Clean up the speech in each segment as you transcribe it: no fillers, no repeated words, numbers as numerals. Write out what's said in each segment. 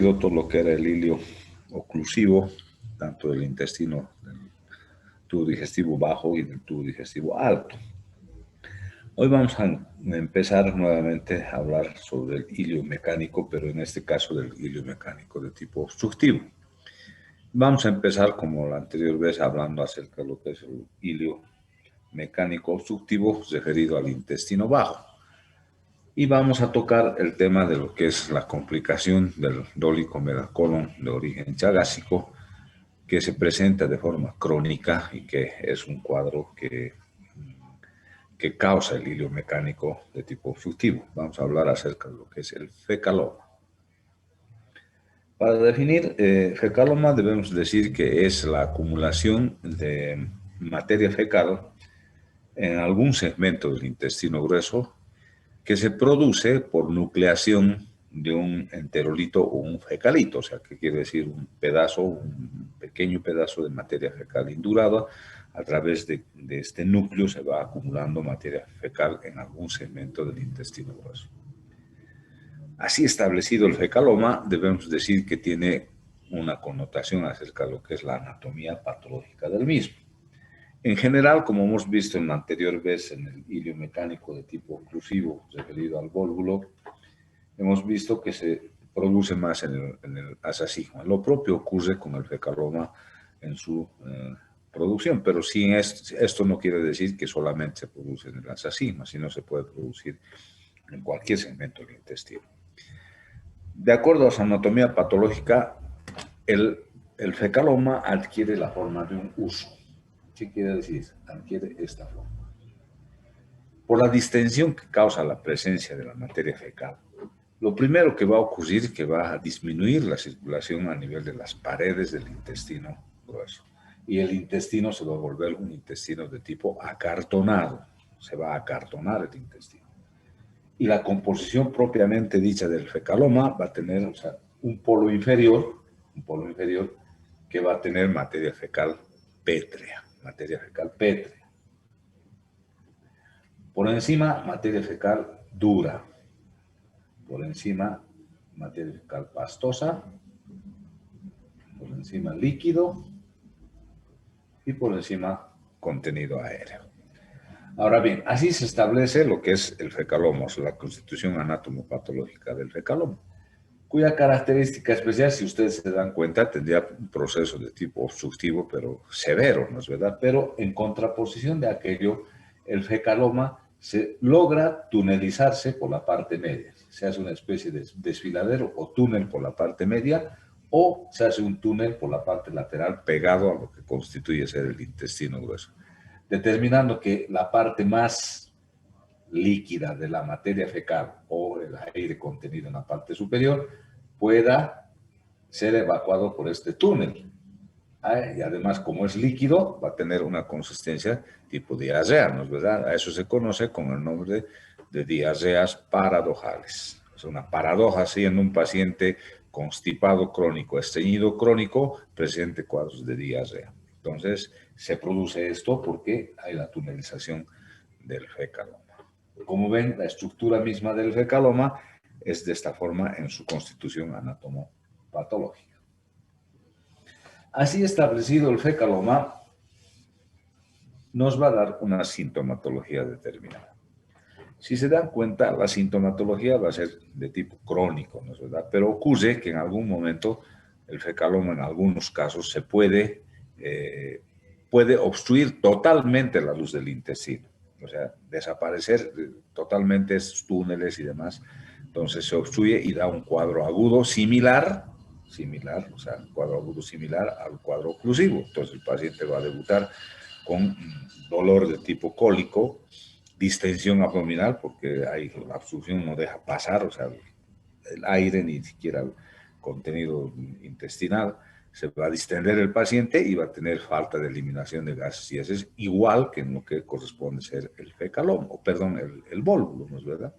todo lo que era el hilio oclusivo, tanto del intestino, del tubo digestivo bajo y del tubo digestivo alto. Hoy vamos a empezar nuevamente a hablar sobre el hilio mecánico, pero en este caso del hilio mecánico de tipo obstructivo. Vamos a empezar como la anterior vez hablando acerca de lo que es el hilio mecánico obstructivo referido al intestino bajo. Y vamos a tocar el tema de lo que es la complicación del dólico megacolon de origen chagásico, que se presenta de forma crónica y que es un cuadro que causa el hilio mecánico de tipo obstructivo. Vamos a hablar acerca de lo que es el fecaloma. Para definir fecaloma debemos decir que es la acumulación de materia fecal en algún segmento del intestino grueso que se produce por nucleación de un enterolito o un fecalito, o sea, que quiere decir un pedazo, un pequeño pedazo de materia fecal indurada. A través de este núcleo se va acumulando materia fecal en algún segmento del intestino grueso. Así establecido el fecaloma, debemos decir que tiene una connotación acerca de lo que es la anatomía patológica del mismo. En general, como hemos visto en la anterior vez en el hilio mecánico de tipo oclusivo referido al vólvulo, hemos visto que se produce más en el asacismo. Lo propio ocurre con el fecaloma en su producción, pero sin esto no quiere decir que solamente se produce en el asacismo, sino se puede producir en cualquier segmento del intestino. De acuerdo a su anatomía patológica, el fecaloma adquiere la forma de un huso. ¿Qué quiere decir? Adquiere esta forma. Por la distensión que causa la presencia de la materia fecal, lo primero que va a ocurrir es que va a disminuir la circulación a nivel de las paredes del intestino grueso. Y el intestino se va a volver un intestino de tipo acartonado. Se va a acartonar el intestino. Y la composición propiamente dicha del fecaloma va a tener, o sea, un polo inferior que va a tener materia fecal pétrea. Por encima, materia fecal dura. Por encima, materia fecal pastosa. Por encima, líquido. Y por encima, contenido aéreo. Ahora bien, así se establece lo que es el fecaloma, o sea, la constitución anatomopatológica del fecaloma, cuya característica especial, si ustedes se dan cuenta, tendría un proceso de tipo obstructivo, pero severo, ¿no es verdad? Pero en contraposición de aquello, el fecaloma se logra tunelizarse por la parte media. Se hace una especie de desfiladero o túnel por la parte media, o se hace un túnel por la parte lateral pegado a lo que constituye ser el intestino grueso, determinando que la parte más líquida de la materia fecal o el aire contenido en la parte superior pueda ser evacuado por este túnel. Y además, como es líquido, va a tener una consistencia tipo diarrea, ¿no es verdad? A eso se conoce con el nombre de diarreas paradojales. Es una paradoja si en un paciente constipado crónico, estreñido crónico, presente cuadros de diarrea. Entonces, se produce esto porque hay la tunelización del fecaloma. Como ven, la estructura misma del fecaloma es de esta forma en su constitución anatomopatológica. Así establecido el fecaloma, nos va a dar una sintomatología determinada. Si se dan cuenta, la sintomatología va a ser de tipo crónico, ¿no es verdad? Pero ocurre que en algún momento el fecaloma, en algunos casos, se puede obstruir totalmente la luz del intestino. O sea, desaparecer totalmente esos túneles y demás. Entonces se obstruye y da un cuadro agudo similar, o sea, un cuadro agudo similar al cuadro oclusivo. Entonces el paciente va a debutar con dolor de tipo cólico, distensión abdominal, porque la obstrucción no deja pasar, o sea, el aire ni siquiera el contenido intestinal. Se va a distender el paciente y va a tener falta de eliminación de gases y heces, igual que en lo que corresponde ser el fecaloma, o perdón, el vólvulo, ¿no es verdad?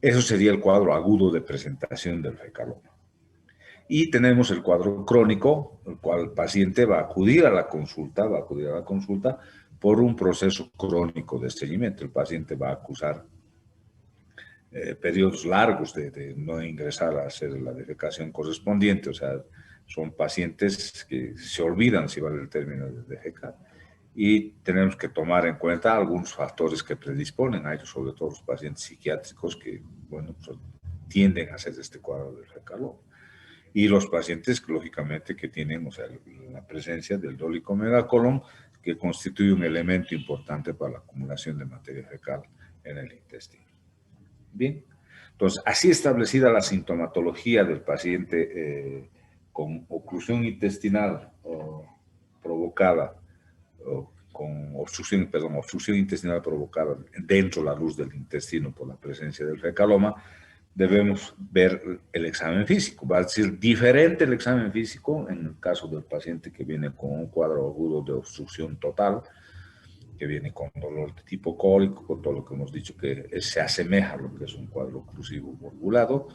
Eso sería el cuadro agudo de presentación del fecaloma. Y tenemos el cuadro crónico, el cual el paciente va a acudir a la consulta, por un proceso crónico de estreñimiento. El paciente va a acusar periodos largos de no ingresar a hacer la defecación correspondiente, o sea, son pacientes que se olvidan, si vale el término, de defecar. Y tenemos que tomar en cuenta algunos factores que predisponen a ellos, sobre todo los pacientes psiquiátricos que, bueno, pues, tienden a hacer este cuadro del fecaloma. Y los pacientes, lógicamente, que tienen, o sea, la presencia del dólico megacolon, que constituye un elemento importante para la acumulación de materia fecal en el intestino. Bien, entonces, así establecida la sintomatología del paciente con oclusión intestinal provocada, con obstrucción, perdón, obstrucción intestinal provocada dentro de la luz del intestino por la presencia del fecaloma, debemos ver el examen físico. Va a ser diferente el examen físico en el caso del paciente que viene con un cuadro agudo de obstrucción total, que viene con dolor de tipo cólico, con todo lo que hemos dicho que se asemeja a lo que es un cuadro oclusivo valvulado.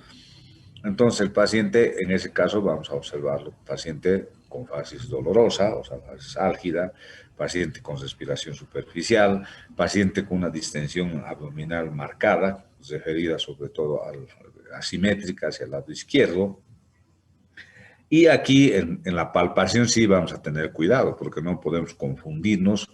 Entonces el paciente, en ese caso, vamos a observarlo, paciente con fases dolorosa, o sea, fases álgida, paciente con respiración superficial, paciente con una distensión abdominal marcada, referida sobre todo asimétrica hacia el lado izquierdo. Y aquí en la palpación sí vamos a tener cuidado, porque no podemos confundirnos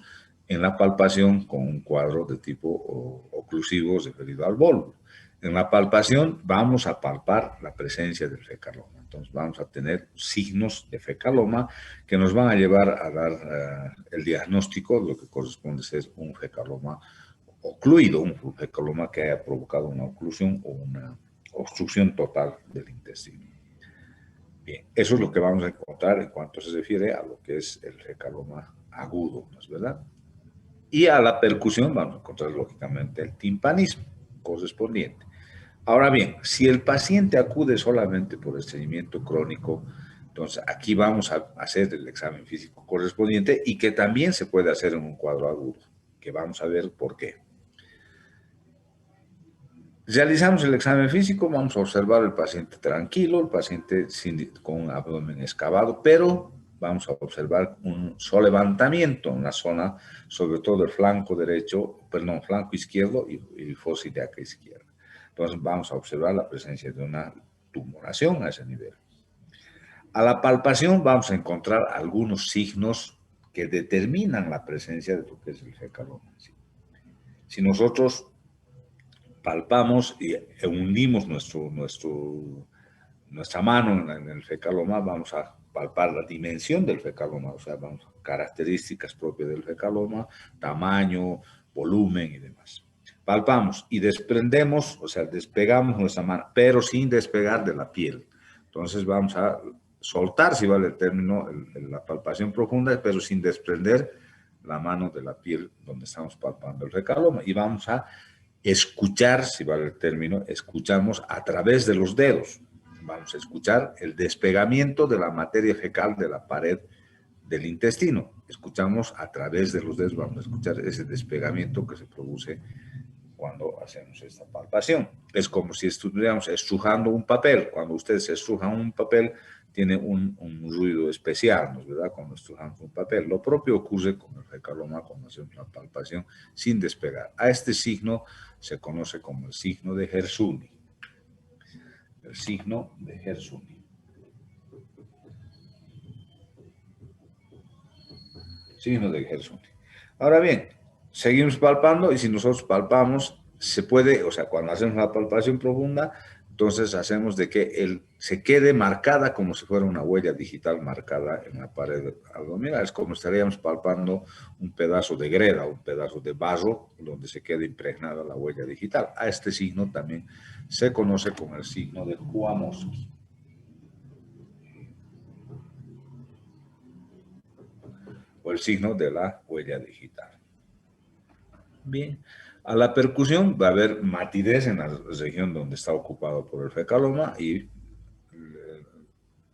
en la palpación con un cuadro de tipo oclusivo referido al volvo. En la palpación vamos a palpar la presencia del fecaloma. Entonces vamos a tener signos de fecaloma que nos van a llevar a dar el diagnóstico de lo que corresponde a ser un fecaloma ocluido, un fecaloma que haya provocado una oclusión o una obstrucción total del intestino. Bien, eso es lo que vamos a encontrar en cuanto se refiere a lo que es el fecaloma agudo, ¿no es verdad? Y a la percusión vamos a encontrar lógicamente el timpanismo correspondiente. Ahora bien, si el paciente acude solamente por estreñimiento crónico, entonces aquí vamos a hacer el examen físico correspondiente y que también se puede hacer en un cuadro agudo, que vamos a ver por qué. Realizamos el examen físico, vamos a observar el paciente tranquilo, el paciente con un abdomen excavado, pero vamos a observar un solevantamiento en la zona, sobre todo el flanco derecho, perdón, flanco izquierdo y fosa ilíaca izquierda. Entonces vamos a observar la presencia de una tumoración a ese nivel. A la palpación vamos a encontrar algunos signos que determinan la presencia de lo que es el fecaloma. Si nosotros palpamos y hundimos nuestra mano en el fecaloma, vamos a palpar la dimensión del fecaloma, o sea, vamos a características propias del fecaloma, tamaño, volumen y demás. Palpamos y desprendemos, o sea, despegamos nuestra mano, pero sin despegar de la piel. Entonces vamos a soltar, si vale el término, la palpación profunda, pero sin desprender la mano de la piel donde estamos palpando el fecaloma. Y vamos a escuchar, si vale el término, escuchamos a través de los dedos. Vamos a escuchar el despegamiento de la materia fecal de la pared del intestino. Escuchamos a través de los dedos, vamos a escuchar ese despegamiento que se produce cuando hacemos esta palpación. Es como si estuviéramos estrujando un papel. Cuando ustedes estrujan un papel, tiene un ruido especial, ¿no es verdad? Cuando estrujamos un papel. Lo propio ocurre con el fecaloma cuando hacemos la palpación sin despegar. A este signo se conoce como el signo de Gersuni. El signo de Gersuni. Signo de Gersuni. Ahora bien, seguimos palpando y si nosotros palpamos, se puede, o sea, cuando hacemos la palpación profunda, entonces hacemos de que se quede marcada como si fuera una huella digital marcada en la pared abdominal. Es como estaríamos palpando un pedazo de greda, un pedazo de barro, donde se queda impregnada la huella digital. A este signo también se conoce como el signo de Kouamowski. O el signo de la huella digital. Bien, a la percusión va a haber matidez en la región donde está ocupado por el fecaloma y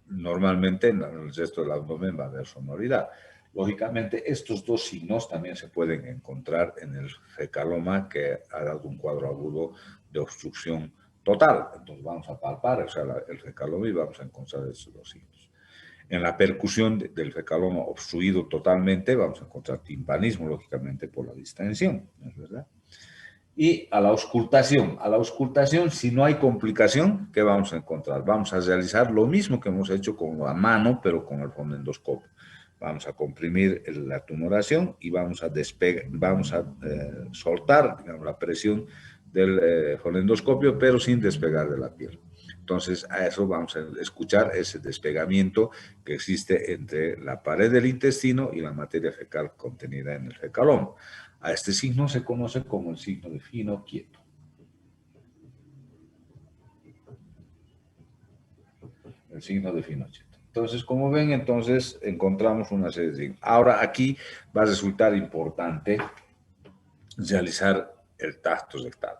normalmente en el resto del abdomen va a haber sonoridad. Lógicamente, estos dos signos también se pueden encontrar en el fecaloma que ha dado un cuadro agudo de obstrucción total. Entonces vamos a palpar, o sea, el fecaloma y vamos a encontrar estos dos signos. En la percusión del fecaloma obstruido totalmente, vamos a encontrar timpanismo, lógicamente, por la distensión, ¿no es verdad? Y a la auscultación. A la auscultación, si no hay complicación, ¿qué vamos a encontrar? Vamos a realizar lo mismo que hemos hecho con la mano, pero con el fonendoscopio. Vamos a comprimir la tumoración y vamos a despegar, vamos a soltar, digamos, la presión del fonendoscopio, pero sin despegar de la piel. Entonces, a eso vamos a escuchar ese despegamiento que existe entre la pared del intestino y la materia fecal contenida en el fecaloma. A este signo se conoce como el signo de fino quieto. El signo de fino quieto. Entonces, como ven, entonces encontramos una serie de signos. Ahora aquí va a resultar importante realizar el tacto rectal,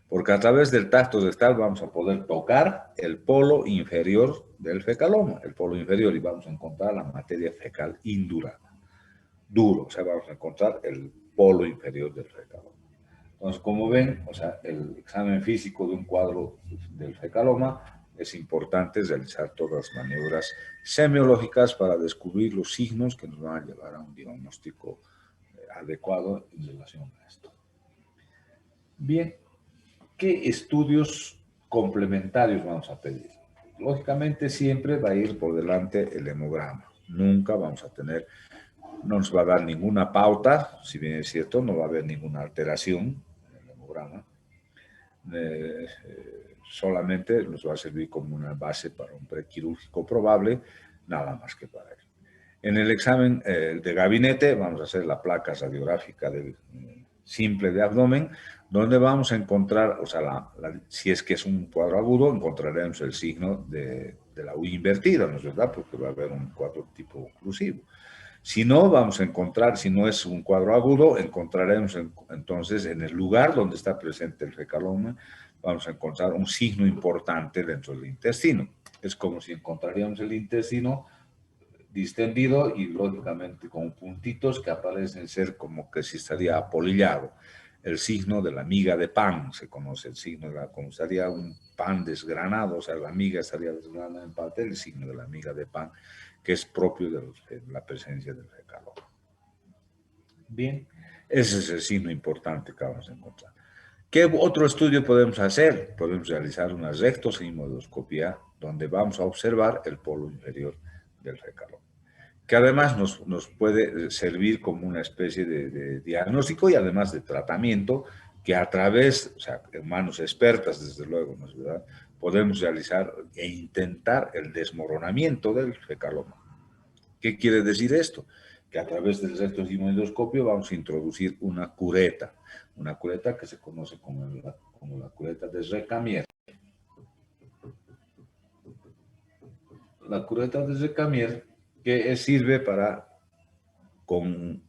porque a través del tacto rectal vamos a poder tocar el polo inferior del fecaloma, el polo inferior, y vamos a encontrar la materia fecal indurada. Duro, o sea, vamos a encontrar el polo inferior del fecaloma. Entonces, como ven, o sea, el examen físico de un cuadro del fecaloma es importante realizar todas las maniobras semiológicas para descubrir los signos que nos van a llevar a un diagnóstico adecuado en relación a esto. Bien, ¿qué estudios complementarios vamos a pedir? Lógicamente siempre va a ir por delante el hemograma. Nunca vamos a tener, no nos va a dar ninguna pauta, si bien es cierto, no va a haber ninguna alteración en el hemograma. Solamente nos va a servir como una base para un prequirúrgico probable, nada más que para él. En el examen de gabinete vamos a hacer la placa radiográfica del simple de abdomen, donde vamos a encontrar, o sea, si es que es un cuadro agudo, encontraremos el signo de la U invertida, ¿no es verdad? Porque va a haber un cuadro tipo oclusivo. Si no, vamos a encontrar, si no es un cuadro agudo, encontraremos entonces en el lugar donde está presente el fecaloma, vamos a encontrar un signo importante dentro del intestino. Es como si encontraríamos el intestino distendido y lógicamente con puntitos que aparecen ser como que si estaría apolillado. El signo de la miga de pan, se conoce el signo, como estaría un pan desgranado, o sea, la miga estaría desgranada en parte, el signo de la miga de pan, que es propio de la presencia del fecaloma. Bien, ese es el signo importante que vamos a encontrar. ¿Qué otro estudio podemos hacer? Podemos realizar una rectosigmoidoscopía donde vamos a observar el polo inferior del fecaloma, que además nos puede servir como una especie de diagnóstico y además de tratamiento que a través, o sea, en manos expertas, desde luego, ¿no es verdad?, podemos realizar e intentar el desmoronamiento del fecaloma. ¿Qué quiere decir esto? Que a través del rectosigmoidoscopio vamos a introducir una cureta que se conoce como la cureta de Recamier. La cureta de Recamier que sirve para, con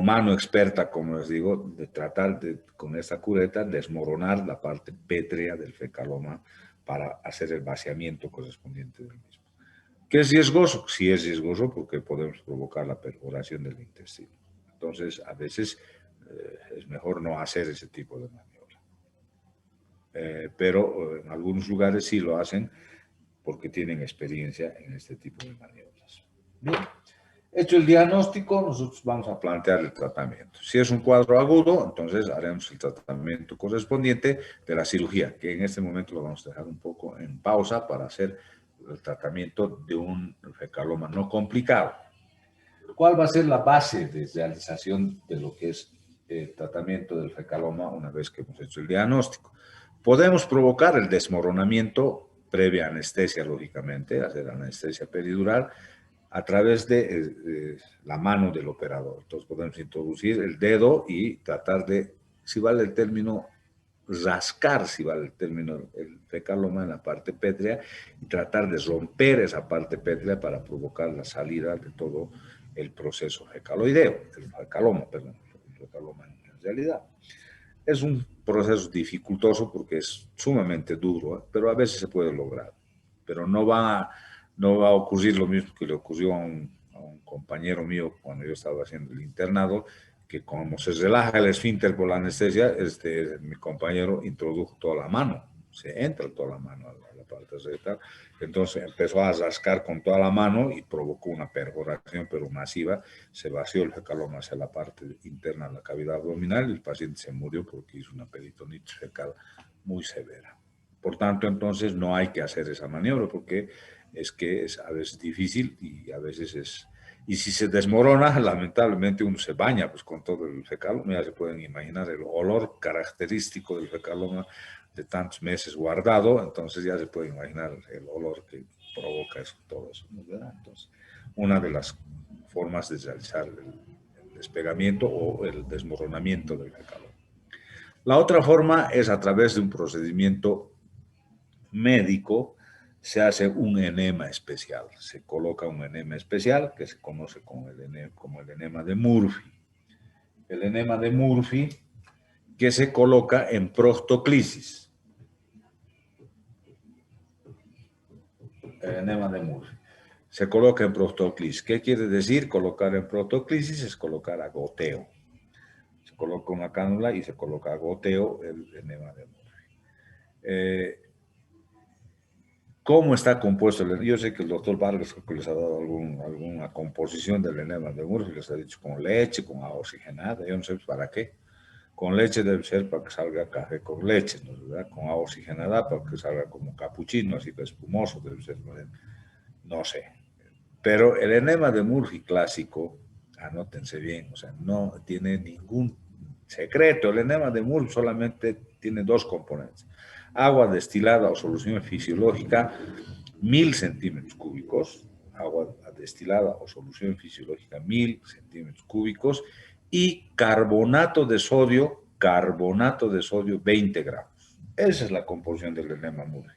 mano experta, como les digo, de tratar con esta cureta, desmoronar la parte pétrea del fecaloma para hacer el vaciamiento correspondiente del mismo. ¿Qué es riesgoso? Sí es riesgoso porque podemos provocar la perforación del intestino. Entonces, a veces es mejor no hacer ese tipo de maniobra. Pero en algunos lugares sí lo hacen porque tienen experiencia en este tipo de maniobras. Bien. Hecho el diagnóstico, nosotros vamos a plantear el tratamiento. Si es un cuadro agudo, entonces haremos el tratamiento correspondiente de la cirugía, que en este momento lo vamos a dejar un poco en pausa para hacer el tratamiento de un fecaloma no complicado. ¿Cuál va a ser la base de realización de lo que es el tratamiento del fecaloma una vez que hemos hecho el diagnóstico? Podemos provocar el desmoronamiento previa anestesia, lógicamente, hacer anestesia peridural, a través de la mano del operador. Entonces podemos introducir el dedo y tratar de, si vale el término, rascar, si vale el término, el fecaloma en la parte pétrea y tratar de romper esa parte pétrea para provocar la salida de todo el proceso fecaloideo, el fecaloma, perdón, el fecaloma en realidad. Es un proceso dificultoso porque es sumamente duro, pero a veces se puede lograr. Pero no va a ocurrir lo mismo que le ocurrió a un compañero mío cuando yo estaba haciendo el internado, que como se relaja el esfínter por la anestesia, mi compañero introdujo toda la mano se entra toda la mano a la parte rectal. Entonces empezó a rascar con toda la mano y provocó una perforación, pero masiva. Se vació el fecaloma hacia la parte interna de la cavidad abdominal y el paciente se murió porque hizo una peritonitis fecal muy severa. Por tanto, entonces no hay que hacer esa maniobra porque es que es a veces difícil y a veces es... Y si se desmorona, lamentablemente uno se baña pues, con todo el fecaloma. Ya se pueden imaginar el olor característico del fecaloma de tantos meses guardado. Entonces ya se puede imaginar el olor que provoca eso, todo eso, ¿verdad? Entonces, una de las formas de realizar el despegamiento o el desmoronamiento del fecaloma. La otra forma es a través de un procedimiento médico, se hace un enema especial. Se coloca un enema especial que se conoce como el enema de Murphy. El enema de Murphy que se coloca en prostoclisis. El enema de Murphy. Se coloca en prostoclisis. ¿Qué quiere decir? Colocar en prostoclisis es colocar a goteo. Se coloca una cánula y se coloca a goteo el enema de Murphy. ¿Cómo está compuesto? Yo sé que el doctor Vargas que les ha dado alguna composición del enema de Murphy, les ha dicho con leche, con agua oxigenada, yo no sé para qué. Con leche debe ser para que salga café con leche, ¿no? ¿Verdad? Con agua oxigenada para que salga como capuchino, así que espumoso debe ser, no sé. Pero el enema de Murphy clásico, anótense bien, o sea, no tiene ningún secreto. El enema de Murphy solamente tiene dos componentes. Agua destilada o solución fisiológica, 1000 centímetros cúbicos, agua destilada o solución fisiológica, 1000 centímetros cúbicos, y carbonato de sodio, 20 gramos. Esa es la composición del enema Murphy.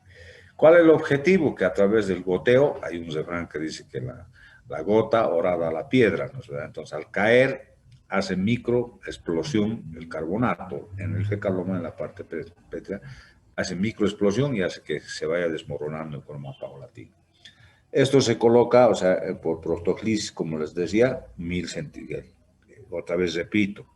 ¿Cuál es el objetivo? Que a través del goteo, hay un refrán que dice que la gota orada la piedra, ¿no es verdad? Entonces, al caer, hace microexplosión el carbonato en el fecaloma, en la parte pétrea, hace microexplosión y hace que se vaya desmoronando en forma paulatina. Esto se coloca, o sea, por prostoclisis, como les decía, 1000 centímetros. Otra vez repito,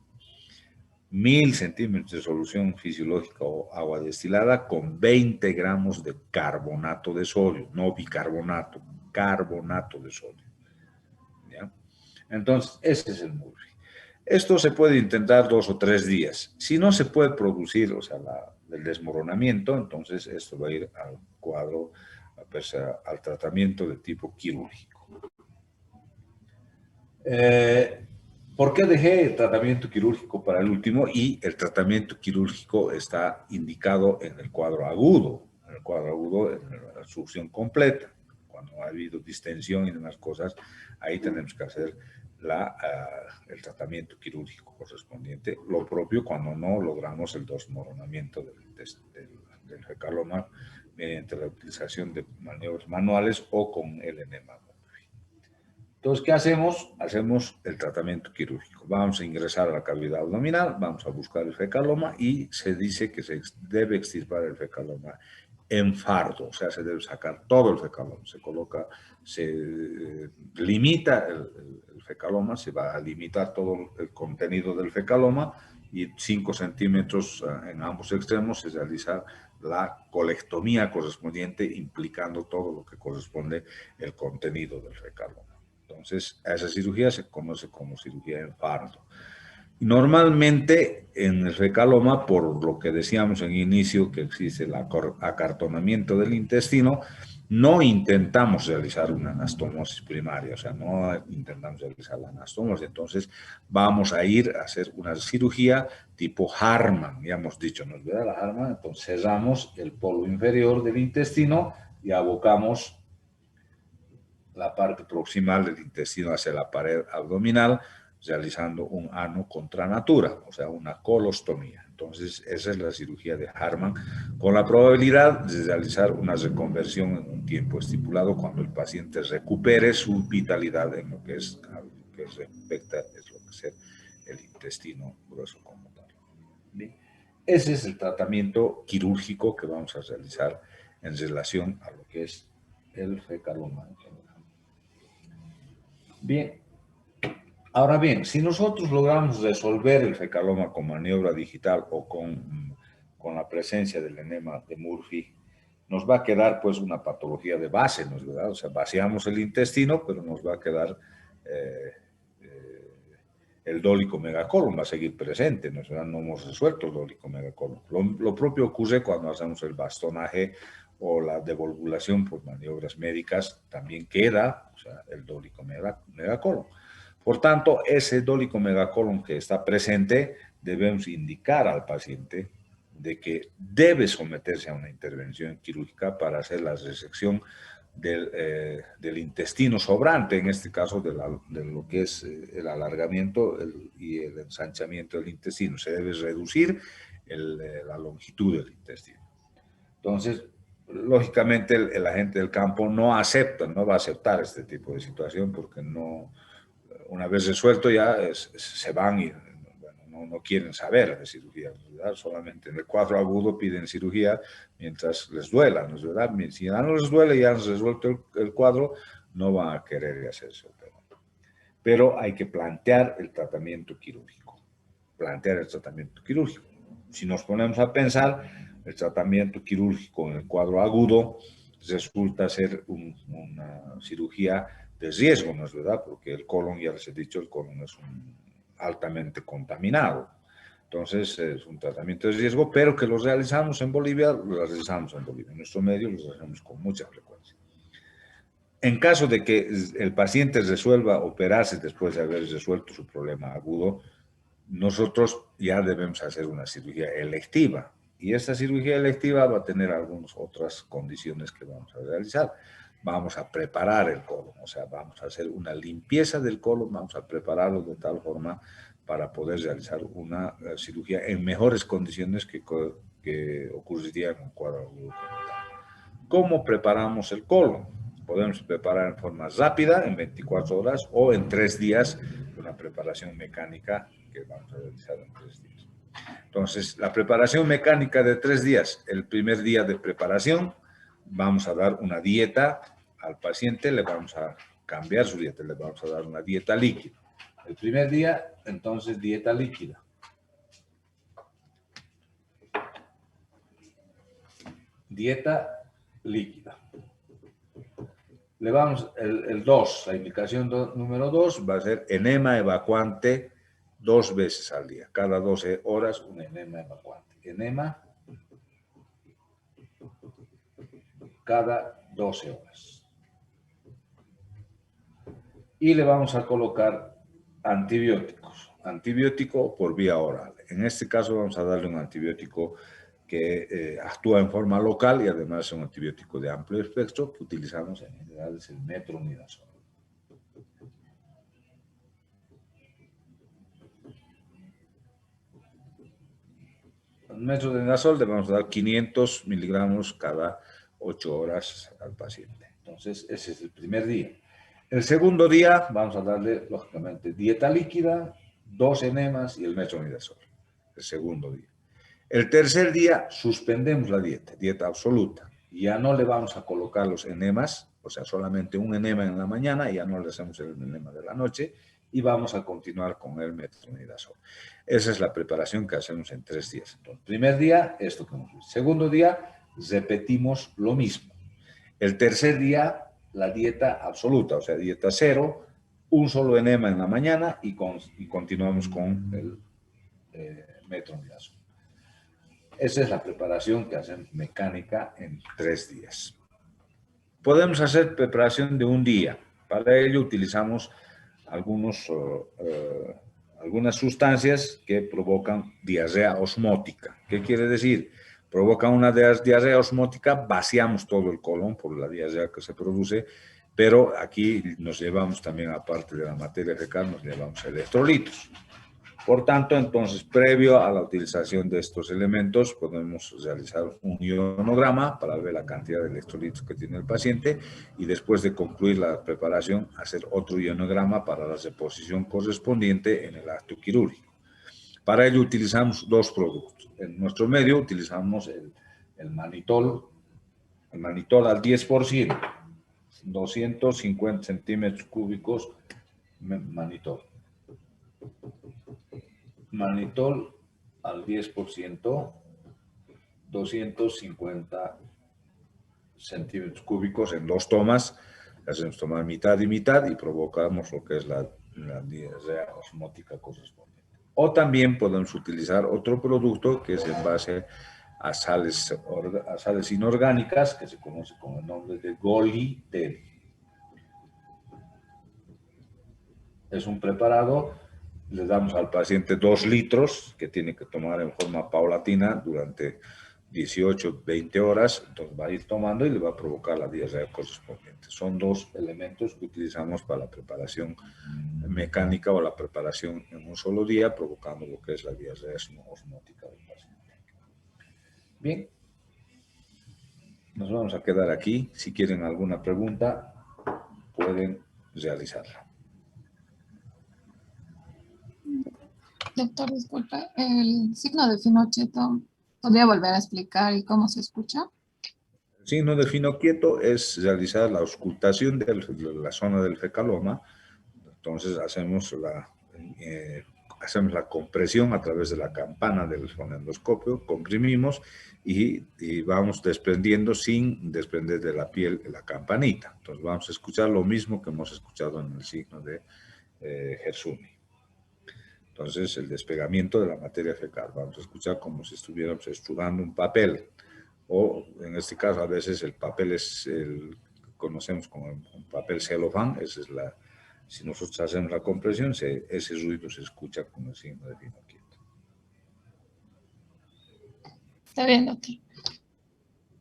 1000 centímetros de solución fisiológica o agua destilada con 20 gramos de carbonato de sodio, no bicarbonato, carbonato de sodio. ¿Ya? Entonces, ese es el Murphy. Esto se puede intentar 2 o 3 días. Si no se puede producir, o sea, el desmoronamiento, entonces esto va a ir al cuadro, al tratamiento de tipo quirúrgico. ¿Por qué dejé el tratamiento quirúrgico para el último? Y el tratamiento quirúrgico está indicado en el cuadro agudo, en la succión completa. Cuando ha habido distensión y demás cosas, ahí tenemos que hacer el tratamiento quirúrgico correspondiente. Lo propio cuando no logramos el desmoronamiento del fecaloma mediante la utilización de maniobras manuales o con el enema. Entonces, ¿qué hacemos? Hacemos el tratamiento quirúrgico. Vamos a ingresar a la cavidad abdominal, vamos a buscar el fecaloma y se dice que se debe extirpar el fecaloma en fardo, o sea, se debe sacar todo el fecaloma. Se coloca, se limita el fecaloma, se va a limitar todo el contenido del fecaloma y 5 centímetros en ambos extremos se realiza la colectomía correspondiente, implicando todo lo que corresponde el contenido del fecaloma. Entonces, a esa cirugía se conoce como cirugía en fardo. Normalmente en el fecaloma, por lo que decíamos en inicio, que existe el acartonamiento del intestino, no intentamos realizar una anastomosis primaria, o sea, no intentamos realizar la anastomosis. Entonces, vamos a ir a hacer una cirugía tipo Hartmann, ya hemos dicho, ¿no es verdad? La Hartmann, entonces cerramos el polo inferior del intestino y abocamos la parte proximal del intestino hacia la pared abdominal, realizando un ano contra natura, o sea, una colostomía. Entonces, esa es la cirugía de Hartmann, con la probabilidad de realizar una reconversión en un tiempo estipulado cuando el paciente recupere su vitalidad en lo que es, que respecta, es lo que es el intestino grueso como tal. Bien. Ese es el tratamiento quirúrgico que vamos a realizar en relación a lo que es el fecaloma en general. Bien, ahora bien, si nosotros logramos resolver el fecaloma con maniobra digital o con con la presencia del enema de Murphy, nos va a quedar pues una patología de base, ¿no es verdad? O sea, vaciamos el intestino, pero nos va a quedar eh, el dólico megacolon, va a seguir presente, ¿no es verdad? No hemos resuelto el dólico megacolon. Lo propio ocurre cuando hacemos el bastonaje o la devolvulación por maniobras médicas, también queda, o sea, el dólico megacolon. Por tanto, ese dólico megacolon que está presente, debemos indicar al paciente de que debe someterse a una intervención quirúrgica para hacer la resección del intestino sobrante, en este caso de lo que es el alargamiento y el ensanchamiento del intestino. Se debe reducir la longitud del intestino. Entonces, lógicamente el agente del campo no va a aceptar este tipo de situación porque no, una vez resuelto ya se van y bueno, no quieren saber de cirugía, ¿verdad? Solamente en el cuadro agudo piden cirugía mientras les duela, ¿no es verdad? Si ya no les duele, ya han resuelto el cuadro, no van a querer hacerse operar. Pero hay que plantear el tratamiento quirúrgico. Plantear el tratamiento quirúrgico. Si nos ponemos a pensar, el tratamiento quirúrgico en el cuadro agudo resulta ser una cirugía de riesgo, ¿no es verdad? Porque el colon, ya les he dicho, el colon es altamente contaminado. Entonces, es un tratamiento de riesgo, pero que lo realizamos en Bolivia, lo realizamos en Bolivia. En nuestro medio lo realizamos con mucha frecuencia. En caso de que el paciente resuelva operarse después de haber resuelto su problema agudo, nosotros ya debemos hacer una cirugía electiva. Y esta cirugía electiva va a tener algunas otras condiciones que vamos a realizar. Vamos a preparar el colon, o sea, vamos a hacer una limpieza del colon, vamos a prepararlo de tal forma para poder realizar una cirugía en mejores condiciones que ocurriría en un cuadro agudo. ¿Cómo preparamos el colon? Podemos preparar en forma rápida, en 24 horas, o en 3 días, una preparación mecánica que vamos a realizar en 3 días. Entonces, la preparación mecánica de 3 días, el primer día de preparación, vamos a dar una dieta al paciente, le vamos a cambiar su dieta, le vamos a dar una dieta líquida. El primer día, entonces, dieta líquida. Dieta líquida. Le vamos, el 2, la indicación número 2 va a ser enema evacuante 2 veces al día. Cada 12 horas un enema evacuante. Enema cada 12 horas. Y le vamos a colocar antibióticos. Antibiótico por vía oral. En este caso vamos a darle un antibiótico que actúa en forma local y además es un antibiótico de amplio espectro que utilizamos en general, es el metronidazol. Un metronidazol le vamos a dar 500 miligramos cada 8 horas al paciente. Entonces, ese es el primer día. El segundo día vamos a darle, lógicamente, dieta líquida, 2 enemas y el metronidazol. El segundo día. El tercer día suspendemos la dieta, dieta absoluta. Ya no le vamos a colocar los enemas, o sea, solamente un enema en la mañana, ya no le hacemos el enema de la noche y vamos a continuar con el metronidazol. Esa es la preparación que hacemos en 3 días. Entonces, primer día, esto que hemos visto. Segundo día, repetimos lo mismo. El tercer día, la dieta absoluta, o sea, dieta cero, un solo enema en la mañana y continuamos con el metronidazol. Esa es la preparación que hacemos mecánica en 3 días. Podemos hacer preparación de un día. Para ello utilizamos algunas sustancias que provocan diarrea osmótica. ¿Qué quiere decir? Provocan una diarrea osmótica, vaciamos todo el colon por la diarrea que se produce, pero aquí nos llevamos también, aparte de la materia fecal, nos llevamos electrolitos. Por tanto, entonces, previo a la utilización de estos elementos, podemos realizar un ionograma para ver la cantidad de electrolitos que tiene el paciente y después de concluir la preparación, hacer otro ionograma para la reposición correspondiente en el acto quirúrgico. Para ello utilizamos 2 productos. En nuestro medio utilizamos el manitol al 10%, 250 centímetros cúbicos manitol. Manitol al 10%, 250 centímetros cúbicos en 2 tomas. Hacemos tomar mitad y mitad y provocamos lo que es la diarrea osmótica correspondiente. O también podemos utilizar otro producto que es en base a sales inorgánicas, que se conoce con el nombre de Goli-Tel. Es un preparado, le damos al paciente 2 litros, que tiene que tomar en forma paulatina durante 18, 20 horas, entonces va a ir tomando y le va a provocar la diarrea correspondiente. Son 2 elementos que utilizamos para la preparación mecánica o la preparación en un solo día, provocando lo que es la diarrea osmótica del paciente. Bien, nos vamos a quedar aquí. Si quieren alguna pregunta, pueden realizarla. Doctor, disculpe, el signo de Finocheto, ¿podría volver a explicar y cómo se escucha? El signo de Finocheto es realizar la auscultación de la zona del fecaloma. Entonces hacemos la compresión a través de la campana del fonendoscopio, comprimimos y vamos desprendiendo sin desprender de la piel la campanita. Entonces vamos a escuchar lo mismo que hemos escuchado en el signo de Gersuni. Entonces, el despegamiento de la materia fecal. Vamos a escuchar como si estuviéramos extrudando un papel. O, en este caso, a veces el papel es el que conocemos como un papel celofán. Esa es si nosotros hacemos la compresión, ese ruido se escucha con el signo de Finocheto. Está bien, doctor.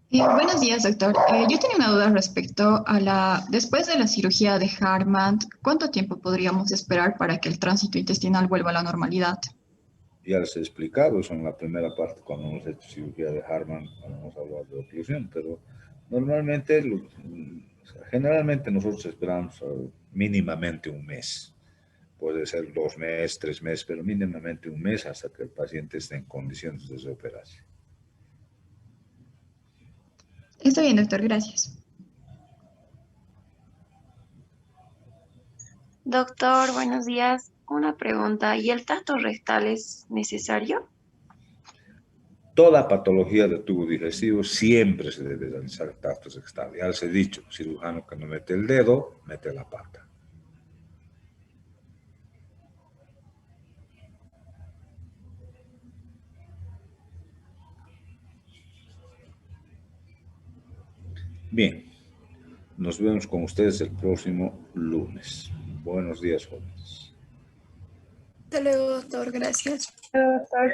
Buenos días, doctor. Yo tenía una duda respecto a después de la cirugía de Hartmann, ¿cuánto tiempo podríamos esperar para que el tránsito intestinal vuelva a la normalidad? Ya les he explicado, eso en la primera parte cuando hemos hecho cirugía de Hartmann, cuando hemos hablado de oclusión, pero normalmente, generalmente nosotros esperamos mínimamente un mes. Puede ser 2 meses, 3 meses, pero mínimamente un mes hasta que el paciente esté en condiciones de reoperarse. Está bien, doctor, gracias. Doctor, buenos días. Una pregunta, ¿y el tacto rectal es necesario? Toda patología de tubo digestivo siempre se debe realizar el tacto rectal. Ya les he dicho, cirujano que no mete el dedo, mete la pata. Bien, nos vemos con ustedes el próximo lunes. Buenos días, jóvenes. Hasta luego, doctor. Gracias. Doctor.